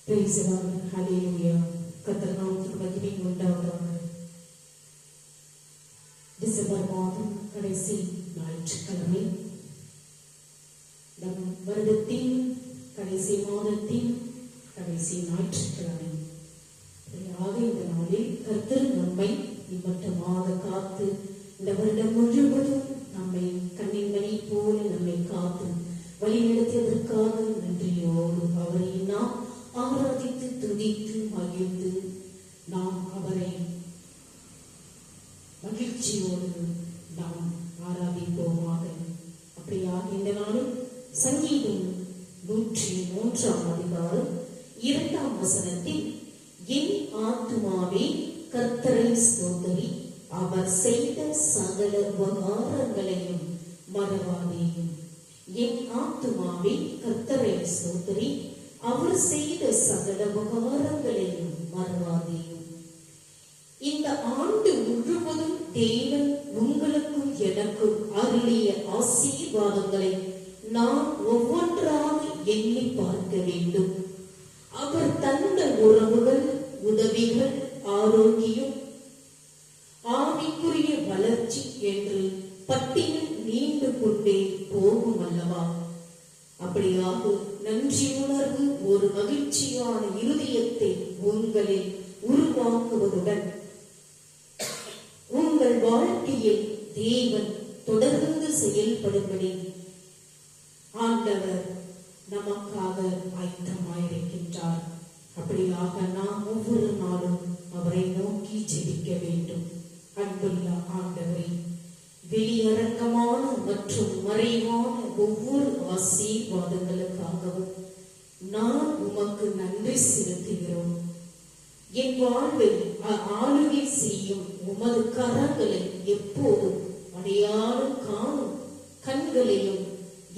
Praise the Lord. Hallelujah. கர்த்தர் நாமத்துக்கு மகிமை உண்டாவதாக. டிசம்பர் மாதம் கடைசி ஞாயிற்றுக்கிழமை, நம் வருடத்தின் கடைசி மாதத்தின் கடைசி ஞாயிற்றுக்கிழமை. இந்த நாளில் கர்த்தர் நம்மை இம்மட்டமாக காத்து இந்த வருடம் முழுவதும் நம்மை கண்ணின்மணி போல நம்மை காத்து வழிநடத்தியதற்காக நன்றியோடு அவரை நாம் ஆராதித்து துதித்து மகிழ்ந்து நாம் அவரை மகிழ்ச்சியோடு நாம் ஆராதிப்போமாக. அப்படியாக இந்த நாளில் சங்கீதம் 103 அதிகாரம் 2 என் ஆத்துமாவே கர்த்தரை ஸ்தோத்திரி, அவர் செய்த சகல உபகாரங்களையும் மறவாதேயும். என் ஆத்துமாவே கர்த்தரை ஸ்தோத்திரி, அவர் செய்த சகல உபகாரங்களையும் மறவாதேயும். இந்த ஆண்டு முழுவதும் தேவன் உங்களுக்கும் எனக்கும் அருளிய ஆசீர்வாதங்களை நாம் ஒவ்வொன்றாக எண்ணி பார்க்க வேண்டும். அவர் தந்த உறவுகள், உதவிகள், ஆரோக்கியம், ஆவிக்குரிய வளர்ச்சி என்று பட்டியல் நீண்டு கொண்டே போகும் அல்லவா? அப்படியாக நன்றி உணர்வு ஒரு மகிழ்ச்சியான இருதயத்தை உங்களில் உருவாக்குவதுடன் உங்கள் வாழ்க்கையில் தேவன் தொடர்ந்து செயல்படும்படி ஆண்டவர் நமக்காக ஆயத்தமாயிருக்கின்றார். அப்படியாக நாம் ஒவ்வொரு நாளும் அவரை நோக்கி ஜெபிக்க வேண்டும். அன்புள்ள ஆண்டவரே, வெளியரங்கமான மற்றும் மறைவான ஒவ்வொரு ஆசீர்வாதங்களுக்காகவும் நான் உமக்கு நன்றி செலுத்துகிறோம். என் வாழ்வை ஆளுகை செய்யும் உமது கரங்களை எப்போதும் அடையாளம் காணும் கண்களையும்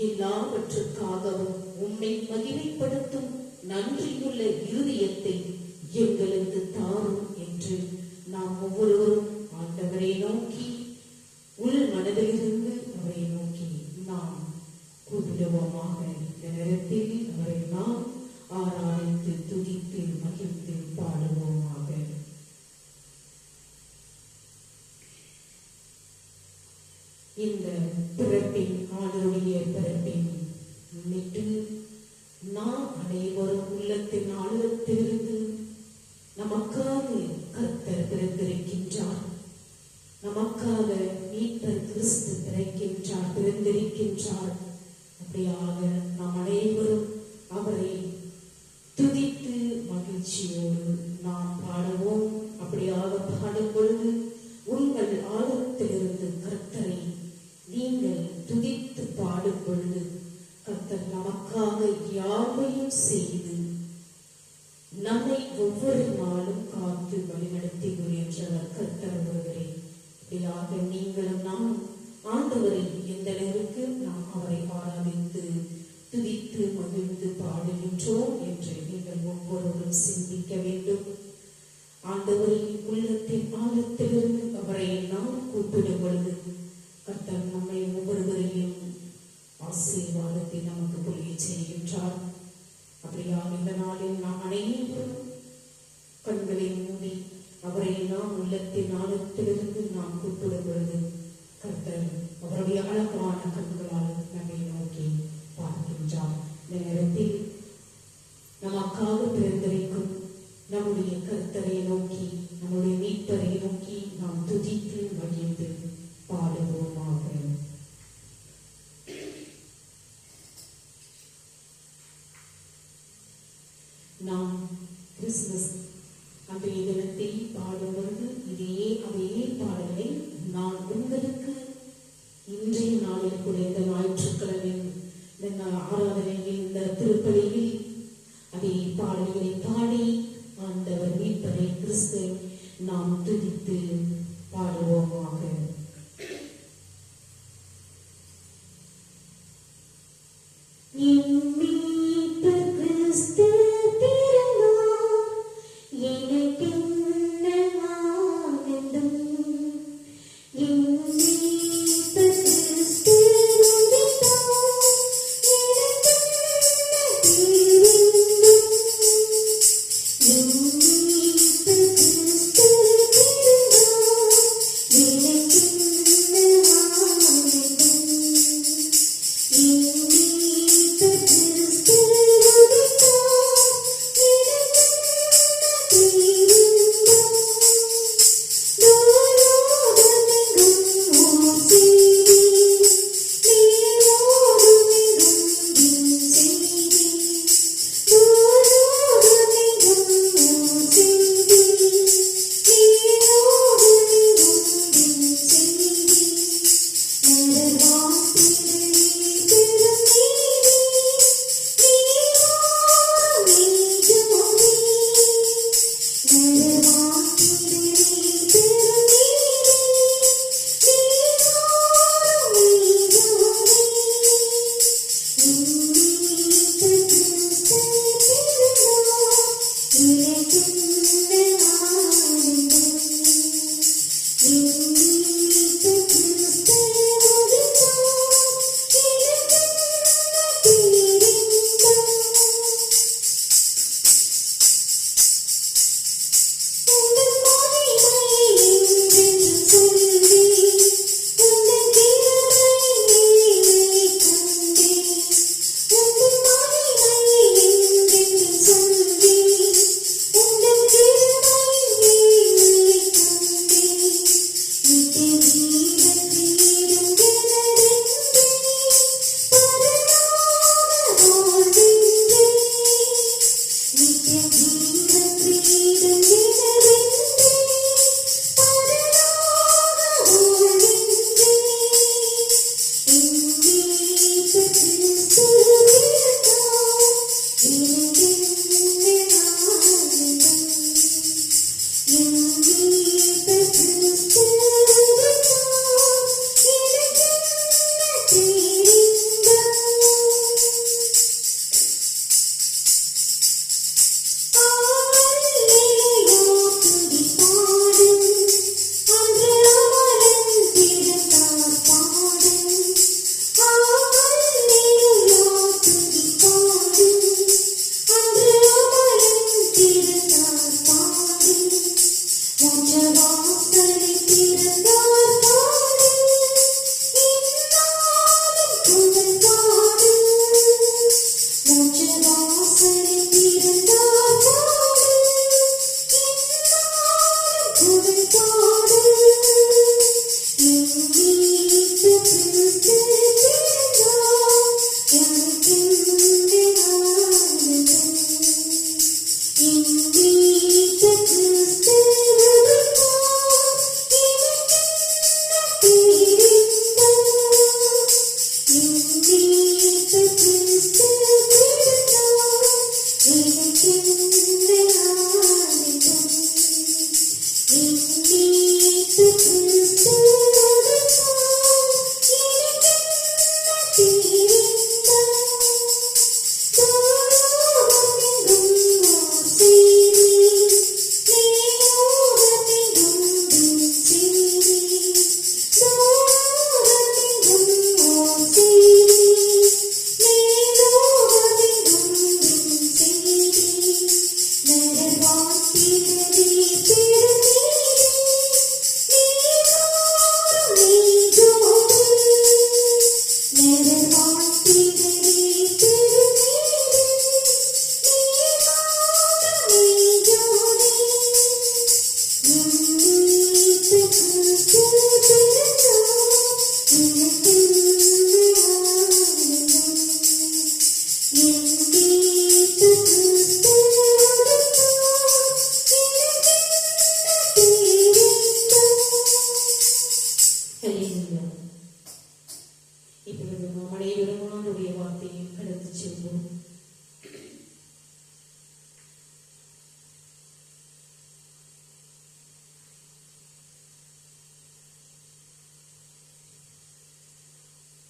எல்லாவற்றுக்காகவும் உம்மை மகிமைப்படுத்தும் நன்றியுள்ள இருதயத்தை எங்களுக்கு தாரும் என்று நாம் ஒவ்வொருவரும் ஆண்டவரை நோக்கி உள் மனதிலிருந்து அவரை நோக்கி நாம் கூப்பிடுவோமாக. இந்த நேரத்தில் அவரை நாம் ஆராய்ந்து துதித்து மகிழ்ந்து பாடுவோமாக. இந்த பிறப்பின் ஆண்டவருடைய பிறப்பின் முன்னிட்டு நாம் அனைவரும் உள்ளத்தின் ஆழத்திலிருந்து நமக்காக கர்த்தர் பிறந்திருக்கின்றார், நமக்காக மீட்பர் கிறிஸ்து பிறந்திருக்கின்றார். அப்படியாக நாம் அனைவரும் அவரை துதித்து மகிழ்ச்சியோடு நாம் பாடுவோம். அப்படியாக பாடும் பொழுது உங்கள் ஆழத்திலிருந்து கர்த்தரை நீங்கள் துதித்து பாடும் பொழுது கர்த்தர் நமக்காக யாவையும் செய்து நம்மை ஒவ்வொரு நாளும் காத்து வழிநடத்தி வருகின்றவர் கர்த்தர் ஒருவரே. அப்படியாக நீங்களும் நாம் ஆண்டவரை எந்த நேருக்கு நாம் அவரை ஆராதித்து துதித்து மகிழ்ந்து பாடுகின்றோம் என்று நீங்கள் ஒவ்வொருவரும் சிந்திக்க வேண்டும். ஆண்டவரின் உள்ளத்தின் ஆழத்திலிருந்து அவரை நாம் கூப்பிடும் பொழுது கர்த்தர் நம்மை ஒவ்வொருவரையும் ஆசீர்வாதத்தை நமக்கு புரிய செய்கின்றார். அப்படியாக இந்த நாளில் நாம் அனைவரும் கண்களை மூடி அவரை நாம் உள்ளத்தின் ஆழத்திலிருந்து நாம் கூப்பிடும் பொழுது கர்த்தர் அவருடைய அழகான கண்களால் நம்மை நோக்கி பார்க்கின்றார். இந்த நேரத்தில் நமக்காக பிறந்திருக்கும் நம்முடைய கர்த்தரை நோக்கி, நம்முடைய மீட்பரை நோக்கி நாம் துதித்து மகிழ்ந்து பாடுவோமாக. நாம் கிறிஸ்துமஸ் அன்றைய தினத்தில் பாடும்பொழுது அதே பாடலை நான் உங்களுக்கு இன்றைய நாளில் கூட இந்த ஞாயிற்றுக்கிழமை இந்த ஆராதனையில் இந்த திருப்பலியில் அதே பாடல்களை பாடி ஆண்டவர் மீட்பரை கிறிஸ்து நாம் துதித்து பாடுவோமாக.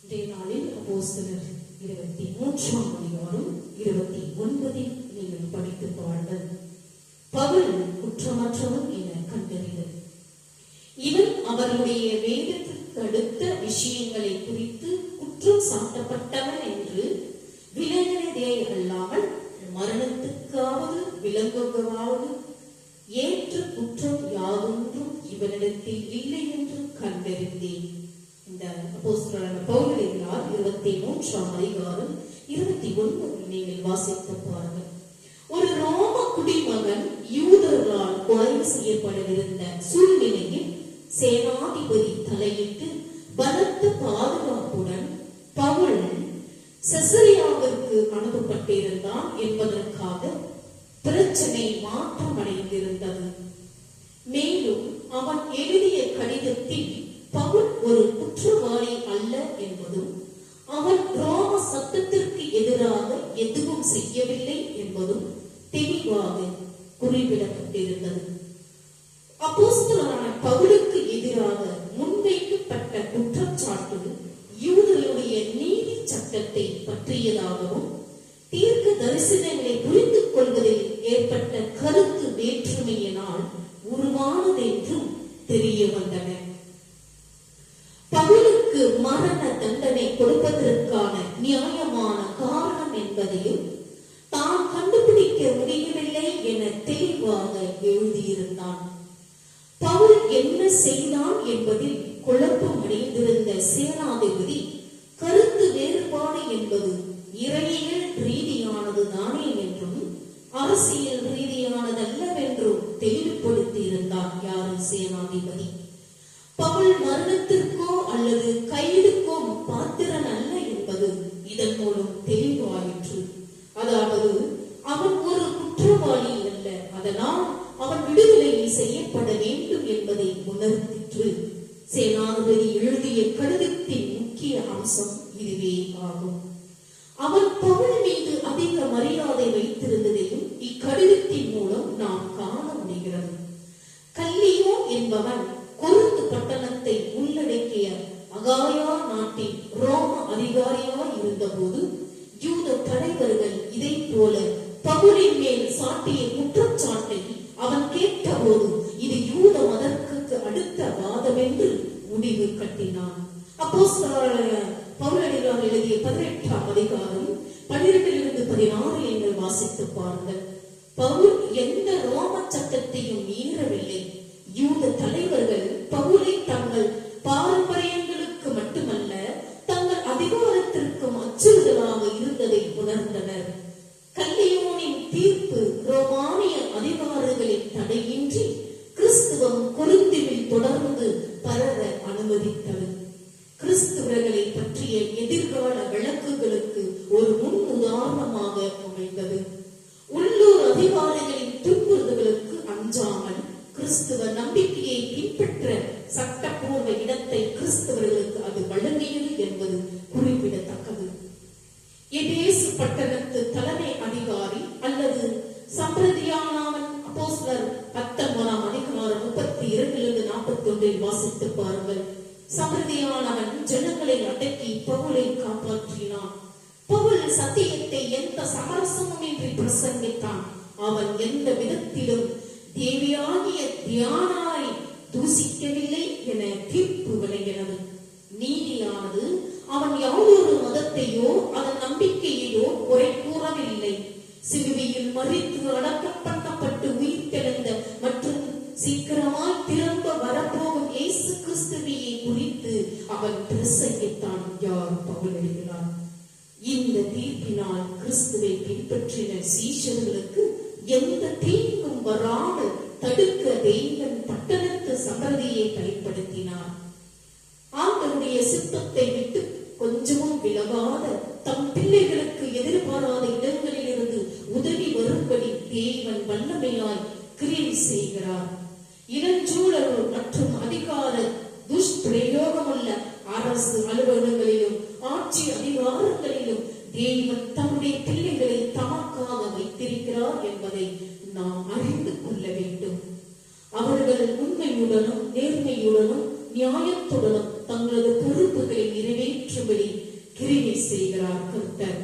இன்றைய நாளில் அப்போஸ்தலர் 23ஆம் அதிகாரம் 29 நீங்கள் படித்து பாருங்கள். பவுல் குற்றமற்றவன் என கண்டறிதல். இவன் அவருடைய வேதத்திற்கு அடுத்த விஷயங்களை குறித்து குற்றம் சாட்டப்பட்டவன் என்று விலகினதே அல்லாமல் மரணத்துக்காவது விலங்குகளாவது ஏற்ற குற்றம் யாதொன்றும் இவனிடத்தில் இல்லை என்று கண்டறிந்தேன். இந்த அப்போஸ்தலரான பவுல் எழுதினார் 23ஆம் அதிகாரம் 29 நீங்கள் வாசித்து பாருங்கள். ஒரு ரோம குடிமகன் யூதர்களால் கொலை செய்யப்படவிருந்த சூழ்நிலையில் சேனாதிபதி தலையிட்டு பலத்த பாதுகாப்புடன் பவுல் செசரியாவிற்கு அனுப்பப்பட்டிருந்தான் என்பதற்காக பிரச்சனை மாற்றமடைந்திருந்தது. மேலும் அவன் எழுதிய கடிதத்தில் பவுல் ஒரு குற்றவாளி அல்ல என்பதும் அவன் ரோம சட்டத்திற்கு எதிராக எதுவும் செய்யவில்லை என்பதும் தெளிவாக குறிப்பிடப்பட்டிருந்தது. அப்போஸ்தலரான பவுலுக்கு எதிராக முன்வைக்கப்பட்ட குற்றச்சாட்டு யூதர்களுடைய நீதி சட்டத்தை பற்றியதாகவும் தீர்க்க தரிசனங்களை புரிந்து கொள்வதில் ஏற்பட்ட கருத்து வேற்றுமையினால் உருவானதென்றும் தெரிய வந்தன. பவுலுக்கு மரண தண்டனை கொடுப்பதற்கான நியாயமான காரணம் என்பதையும் தான் கண்டுபிடிக்க முடியவில்லை என தெளிவாக எழுதியிருந்தான். பவுல் என்ன செய்தான் என்பதில் குழப்பம் அடைந்திருந்த சேனாதிபதி கருத்து வேறுபாடு என்பது இறையியல் ரீதியானது தானே என்றும் அரசியல் ரீதியானதல்லவென்றும் தெளிவுபடுத்தி இருந்தார். யாரு? சேனாதிபதி. பவுல் மரணத்திற்கோ அல்லது கைதுக்கோ பாத்திரன் அல்ல என்பது இதன் மூலம் தெளிவாயிற்று. அதாவது அவன் ஒரு குற்றவாளி அல்ல, அதனால் அவன் விடுதலை செய்யப்பட வேண்டும் என்பதை உணர்த்திற்று. சேனாதிபதி எழுதிய கடிதத்தின் முக்கிய அம்சம் இதுவே ஆகும். அவன் பவுல் மீது அதிக மரியாதை வைத்திருந்ததையும் இக்கடிதத்தின் மூலம் நாம் காண முடிகிறது. கல்லியோ என்பவன் கொரிந்து பட்டணத்தை உள்ளடக்கிய அகாயா நாட்டின் ரோம அதிகாரியாய் இருந்தபோது யூத தலைவர்கள் இதை போல பவுலின் மேல் சாட்டிய குற்றச்சாட்டை அவன் கேட்டபோது இது யூத மதத்திற்கு அடுத்த வாதம் என்று முடிவு கட்டினான். அப்போஸ்தலரான பவுல் எழுதிய 18ஆம் அதிகாரம் 12 16 என்று வாசித்து பாருங்கள். பவுல் எந்த ரோம சட்டத்தையும் மீறவில்லை. யூத தலைவர்கள் பவுலை தங்கள் பாரம்பரியங்களுக்கு மட்டுமல்ல தங்கள் அதிகாரத்திற்கும் அச்சுறுத்தலாக இருந்ததை உணர்ந்தனர். கல்லியோனின் தீர்ப்பு ரோமானிய அதிகாரிகளின் தடையின்றி கிறிஸ்துவம் கொரிந்துவில் தொடர்ந்து பரவ அனுமதித்தது. கிறிஸ்துவர்களை பற்றிய எதிர்கால விளக்குகளுக்கு ஒரு முன் உதாரணமாக அமைந்தது. உள்ளூர் அதிகாரிகளின் துன்புறுத்தல்களுக்கு அஞ்சாமல் கிறிஸ்துவ நம்பிக்கையை பின்பற்ற சட்டப்பூர்வ இடத்தை கிறிஸ்தவர்களுக்கு அது வழங்கியது என்பது குறிப்பிடத்தக்கது. எபேசு பட்டணத்து தலைமை அதிகாரி அல்லது சம்பிரதியானவன் அப்போஸ்தலர் 19ஆம் அதிகாரம் 32-41 வாசித்து பாருங்கள். சம்பிரதியானவன் ஜனங்களை அடக்கி பவுலை காப்பாற்றினான். பவுல் சத்தியத்தை எந்த சமரசமுமின்றி பிரசங்கித்தான். அவன் எந்த விதத்திலும் தேவியாகிய தியானாரை தூசிக்கவில்லை என தீர்ப்பு வழங்கினது. நீதியானது அவன் யாதொரு மதத்தையோ அதன் நம்பிக்கையையோ குறை கூறவில்லை. சிலுவையில் மறித்து அடக்கம் பண்ணப்பட்டு உயிர் தெழுந்த மற்றும் சீக்கிரமாய் திரும்ப வரப்போகும் இயேசு கிறிஸ்துவையை குறித்து அவன் பிரசங்கித்தான். யார்? பவுல் எழுதினான். இந்த தீர்ப்பினால் கிறிஸ்துவை பின்பற்றின சீஷர்களுக்கு எந்த தீங்கும் வராமல் தடுக்க தேவன் பட்டணத்து சம்பிரதியை பயன்படுத்தினார். ஆண்டவருடைய சித்தத்தை விட்டு கொஞ்சமும் விலகாத தம் பிள்ளைகளுக்கு எதிர்பாராத இடங்களில் இருந்து உதவி வரும்படி தேவன் வல்லமையாய் கிரியை செய்கிறார். இளஞ்சூழல் மற்றும் அதிகார துஷ்பிரயோகமுள்ள அரசு அலுவலகங்களிலும் ஆட்சி அதிகாரங்களிலும் தேவன் தம்முடைய பிள்ளைகளை தமக்காக வைத்திருக்கிறார் என்பதை நாம் அறிந்து கொள்ள வேண்டும். அவர்கள் உண்மையுடனும் நேர்மையுடனும் நியாயத்துடனும் தங்களது பொறுப்புகளை நிறைவேற்றும்படி கிரியை செய்கிறார் கர்த்தர்.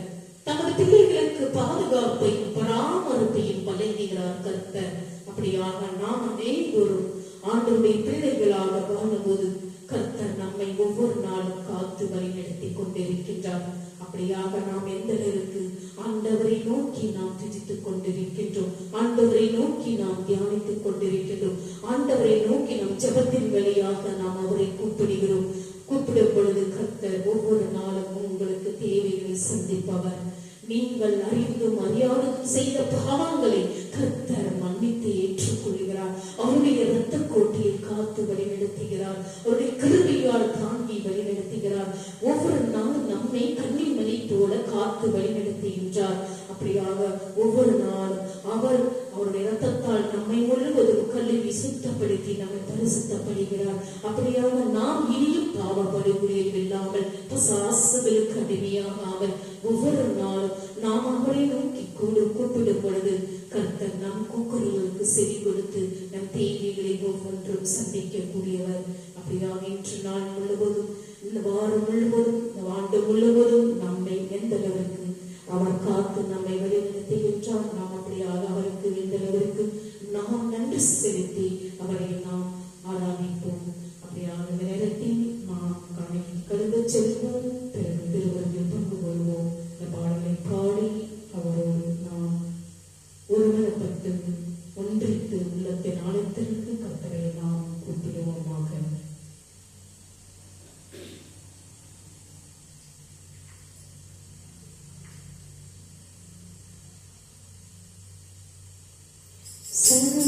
தமது பிள்ளைகளுக்கு பாதுகாப்பையும் பராமரிப்பையும் வழங்குகிறார் கர்த்தர். அப்படியாக நாம் அனைவரும் ஆண்டவருடைய பிள்ளைகளாக வாழும்போது கர்த்தர் நம்மை ஒவ்வொரு நாளும் காத்து வழிநடத்தி கொண்டிருக்கின்றார். அப்படியாக நாம் எந்த நேருக்கு ஆண்டவரை நோக்கி நாம் துதித்துக் கொண்டிருக்கின்றோம், ஆண்டவரை நோக்கி நாம் தியானித்துக் கொண்டிருக்கின்றோம், ஆண்டவரை நோக்கி நம் ஜெபத்தின் வழியாக நாம் அவரை கூப்பிடுகிறோம். கூப்பிடும் பொழுது கர்த்தர் ஒவ்வொரு நாளும் உங்களுக்கு தேவைகளை சந்திப்பவர். நீங்கள் அறிந்தும் அறியாதும் செய்த பாவங்களை கர்த்தர் மன்னித்து ஏற்றுக்கொள்கிறார். அவருடைய இரத்த கோட்டையை காத்து வழிநடத்துகிறார். அவருடைய கிருபையால் தாங்கி வழிநடத்துகிறார். ஒவ்வொரு நாளும் நம்மை கன்னிமணி போல காத்து வழிநடத்துகின்றார். அப்படியாக ஒவ்வொரு நாளும் அவருடைய இரத்தத்தால் நம்மை முழுவதும் கழுவி சுத்தப்படுத்தி நம்மை பரிசுத்தப்படுகிறார். அப்படியாக நாம் இனியும் பாவப்படுகிறீர்கள் இல்லாமல் பிசாசுகளுக்கு அடிமையாகாமல் ஒவ்வொரு நாளும் நாம் அவரை நோக்கி கூப்பிடும் பொழுது கர்த்தர் நம் கூக்குரலுக்கு செவி கொடுத்து நம் தேவைகளை ஒவ்வொன்றும் சந்திக்கக்கூடியவர். அப்படியாக இன்று நாள் முழுவதும், இந்த வாரம் முழுவதும், இந்த ஆண்டு முழுவதும் நம்மை எந்த அளவிற்கு அவர் காத்து நம்மை வழிநடத்துகின்றார். நாம் அப்படியாக அவருக்கு எந்த அளவிற்கு நாம் நன்றி செலுத்தி அவரை நாம் ஆராதிப்போம். அப்படியாக இந்த நேரத்தில் நாம் கடந்து செல்வோம். பிறகு திருவருகில் பங்கு கொள்வோம். இந்த பாடலை பாடி அவரோடு நாம் ஒருமனப்பட்டு ஒன்றித்து உள்ளத்தின் ஆழத்திற்கு கர்த்தரை நாம் கூப்பிடுவோமாக. Sama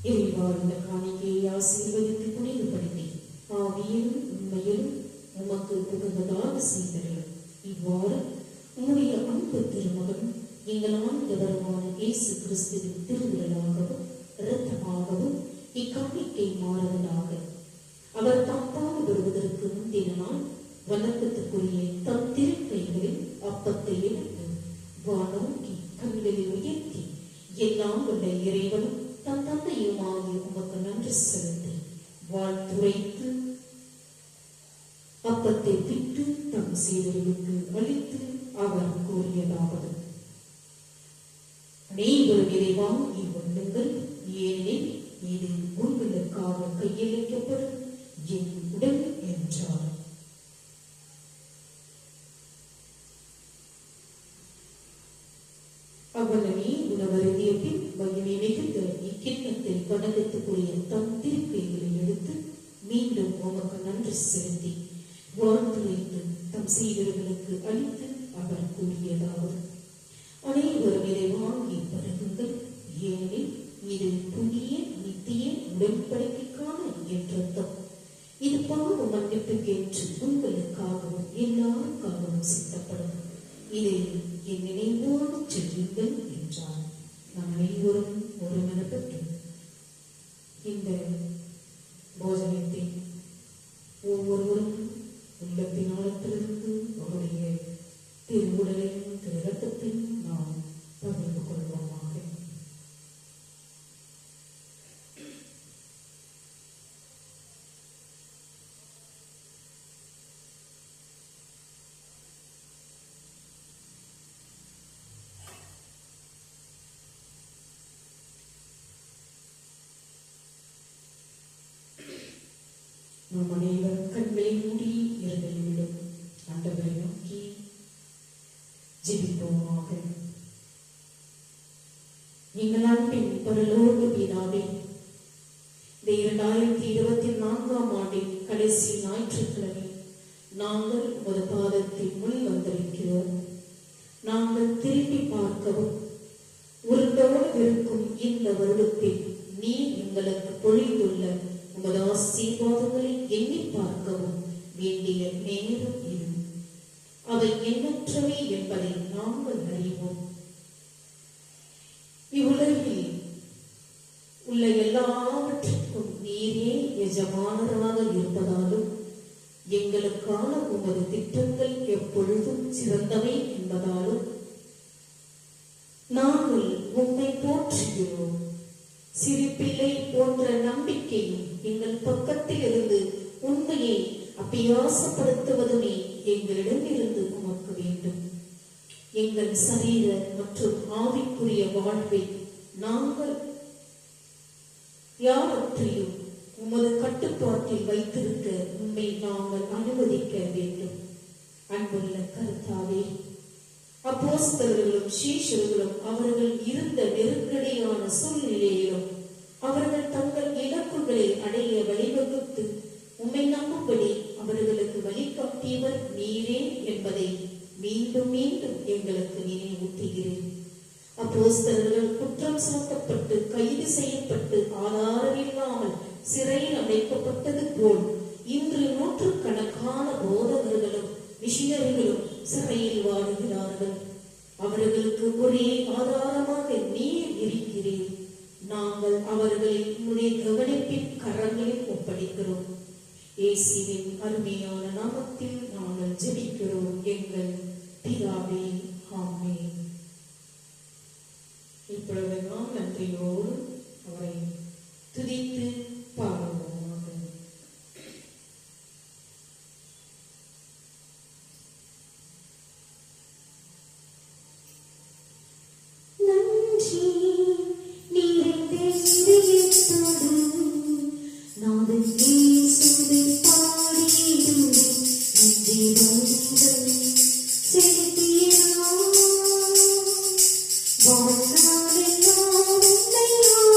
இறைவார் இந்த காணிக்கையை ஆசீர்வதித்து புனிதப்படுத்தி ஆவியிலும் உண்மையிலும் உமக்கு உகந்ததாக செய்தீர்கள். இவ்வாறு உம்முடைய அன்பு திருமகன் எங்கள் ஆண்டவருமான இயேசு கிறிஸ்துவின் திருவிழாகவும் இரத்தமாகவும் இக்காணிக்கை மாறுவதாக. அவர் தாப்பாக வருவதற்கு முந்தின நாள் வணக்கத்துக்குரிய தம் திருக்கைகளில் அப்பத்தை எடுத்து வானோக்கி கண்களில் உயர்த்தி எல்லாம் உள்ள இறைவனும் தம் தந்தையுமாகி உமக்கு நன்றி செலுத்தி வாழ்த்துரைத்து அப்பத்தை பிட்டு தம் சீடர்களுக்கு அளித்து அவர் கூறியதாவது: அனைவரும் இதை வாங்கி கொள்ளுங்கள், ஏனெனில் இது உங்களுக்காக கையளிக்கப்படும் என் உடல் என்றார். அவ்வளவே உணவருந்திய பின் மகிமை மிகுந்த இக்கிண்ணத்தில் வணக்கத்துக்குரிய தம் திருக்கைகளை எடுத்து மீண்டும் உமக்கு நன்றி செலுத்தி வாழ்த்துரைத்து தம் சீடர்களுக்கு அளித்து அவர் கூறியதாவது: அனைவரும் இதை வாங்கி பருகுங்கள், ஏனெனில் இது புதிய நித்திய உடன்படிக்கைக்கான என்றர்த்தம். இது பாவ மன்னிப்புக்கேற்று உங்களுக்காகவும் எல்லாருக்காகவும் சித்தப்படும். இதை என் நினைவோடு செய்யுங்கள் என்றார். நாம் அனைவரும் ஒருமனப்பட்டு இந்த போஜனத்தை ஒவ்வொருவரும் உள்ளத்தின் ஆழத்திலிருந்து அவருடைய திருவுடலையும் திரு இரத்தத்தையும் நாம் பகிர்ந்து கொள்வோமாக. நம் அனைவரும் கண்களை மூடி இருதயமிடும் ஆண்டவரை நோக்கி ஜெபிப்போமாக. எங்கள் அன்பின் பரலோக பிதாவே, இந்த 2024ஆம் ஆண்டின் கடைசி ஞாயிற்றுக்கிழமை நாங்கள் ஒரு பாதத்தில் முன் வந்திருக்கிறோம். நாங்கள் திரும்பி பார்க்கவும் உருண்டோடு இருக்கும் இந்த வருடத்தில் நீ எங்களுக்கு பொழிந்துள்ள உமது ஆசீர்வாதங்களை எண்ணி பார்க்கவும் வேண்டிய நேரம் இது. அவை எண்ணற்றவை என்பதை நாங்கள் அறிவோம். இவ்வுலகில் உள்ள எல்லாவற்றுக்கும் நீரே எஜமானராக இருப்பதாலும் எங்களுக்கான உமது திட்டங்கள் எப்பொழுதும் சிறந்தவை என்பதாலும் நாங்கள் உம்மை போற்றுகிறோம். சிறு பிள்ளை போன்ற நம்பிக்கையும் எங்கள் பக்கத்தில் இருந்து உண்மையை அபியாசப்படுத்துவதுமே எங்களிடமிருந்து உமக்கு வேண்டும். எங்கள் சரீர மற்றும் ஆவிக்குரிய வாழ்வை நாங்கள் யாவற்றையும் உமது கட்டுப்பாட்டில் வைத்திருக்க உண்மை நாங்கள் அனுமதிக்க வேண்டும். அன்புள்ள கர்த்தாவே, அப்போஸ்தலர்களும் சீஷர்களும் அவர்கள் இருந்த நெருக்கடியான சூழ்நிலையிலும் அவர்கள் தங்கள் இலக்குகளை அடைய வழிவகுத்து உம்மை நம்பும்படி அவர்களுக்கு வழிகாட்டியவர் நீரே என்பதை மீண்டும் மீண்டும் எங்களுக்கு நினைவூட்டுகிறேன். அப்போஸ்தலர்கள் குற்றம் சாட்டப்பட்டு கைது செய்யப்பட்டு ஆதாரமில்லாமல் சிறையில் அடைக்கப்பட்டது போல் இன்று நூற்றுக்கணக்கான போதகர்களும் மிஷனரிகளும் சிறையில் வாழுகிறார்கள். அவர்களுக்கு ஒரே ஆதாரமாக நீர் இருக்கிறீர். நாங்கள் அவர்களை உம்முடைய கவனிப்பின் கரங்களில் ஒப்படைக்கிறோம். இயேசுவின் அருமையான நாமத்தில் நாங்கள் ஜெபிக்கிறோம் எங்கள் பிதாவே, ஆமென். இப்பொழுது நாம் நன்றியோடு அவரை துதித்து பாடுவோமாக. வாழ்நாளெல்லாம் உம்மை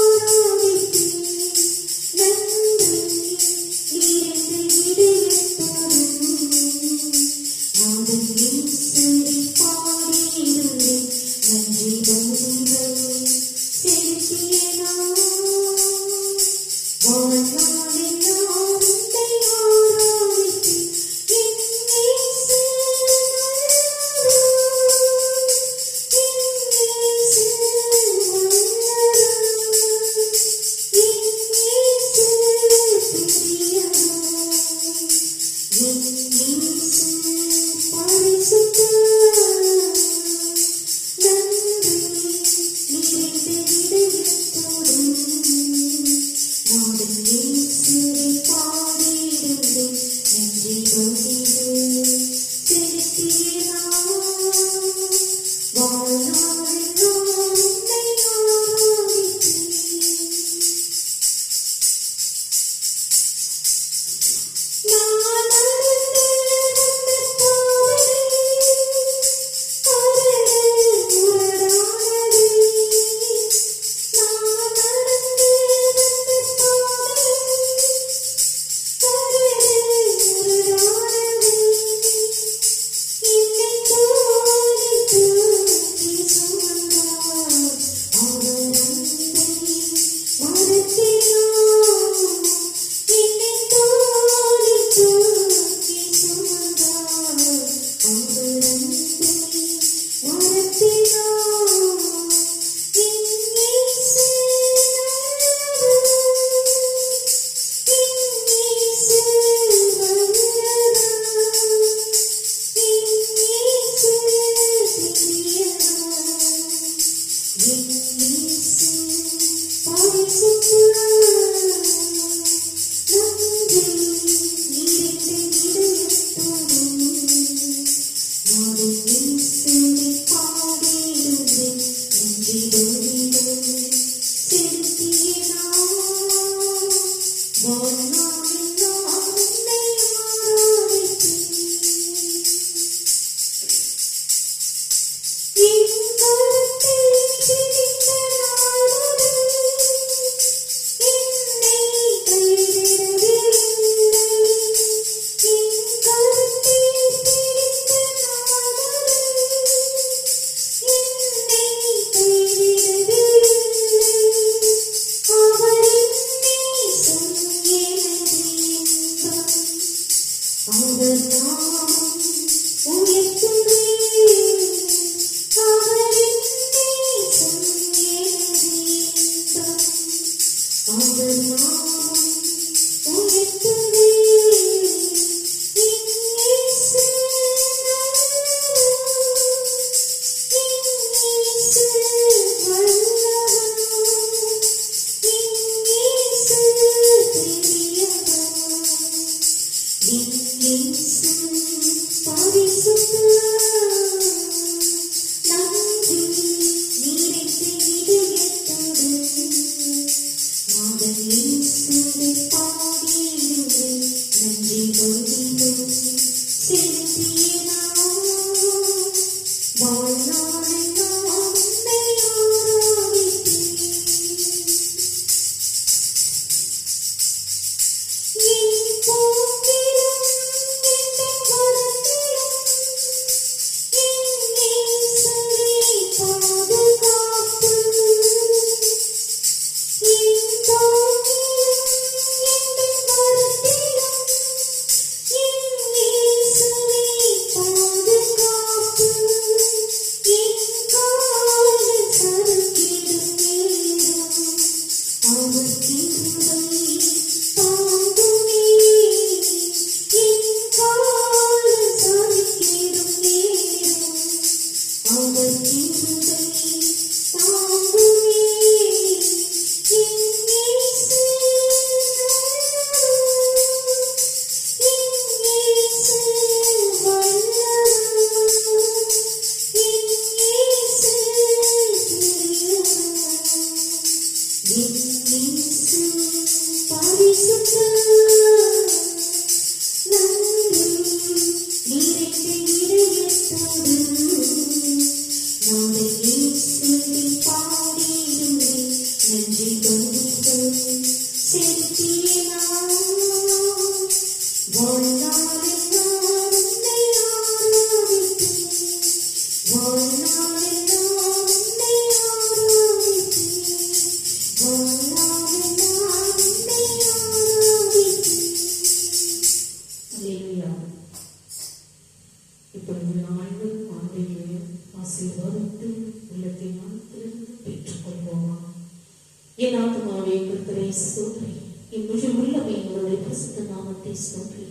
ஆத்துமாவே கர்த்தரை ஸ்தோத்திரி. என் முழு உள்ளமே உங்களுடைய பரிசுத்த நாமத்தை ஸ்தோத்திரி.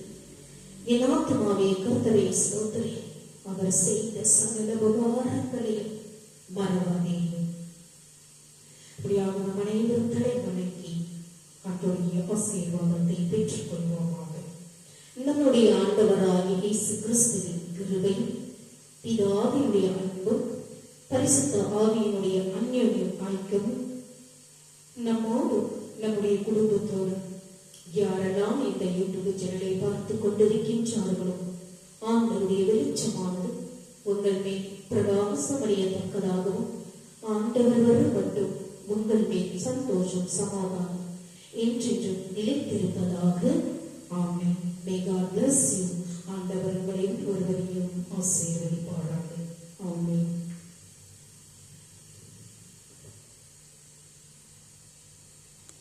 என் ஆத்துமாவே கர்த்தரை ஸ்தோத்திரி. அவர் செய்த சகல உபகாரங்களையும் மறவாதே. அப்படியாக நம் அனைவரும் தலை வணங்கி அவருடைய ஆசீர்வாதத்தை பெற்றுக் கொள்வோமாக. நம்முடைய ஆண்டவராகிய இயேசு கிறிஸ்துவின் கிருபையும் பிதாவினுடைய அன்பும் பரிசுத்த ஆவியினுடைய அந்யோன்யம் ஐக்கியமும் நம்மோடு நம்முடைய குடும்பத்தோடு யாரெல்லாம் இந்த யூடியூப் சேனலை பார்த்து கொண்டிருக்கின்றார்களோ ஆண்டவருடைய வெளிச்சமானது உங்கள் மேல் பிரகாசமடையத்தக்கதாகவும் ஆண்டவர் வரும்பட்டும் உங்கள் மேல் சந்தோஷம் சமாதானம் என்றென்றும் நிலைத்திருப்பதாக. ஆமென். May God bless you. ஆண்டவர் உங்களையும் ஒருவரையும் ஆசீர்வதிப்பாராக. ஆமென்.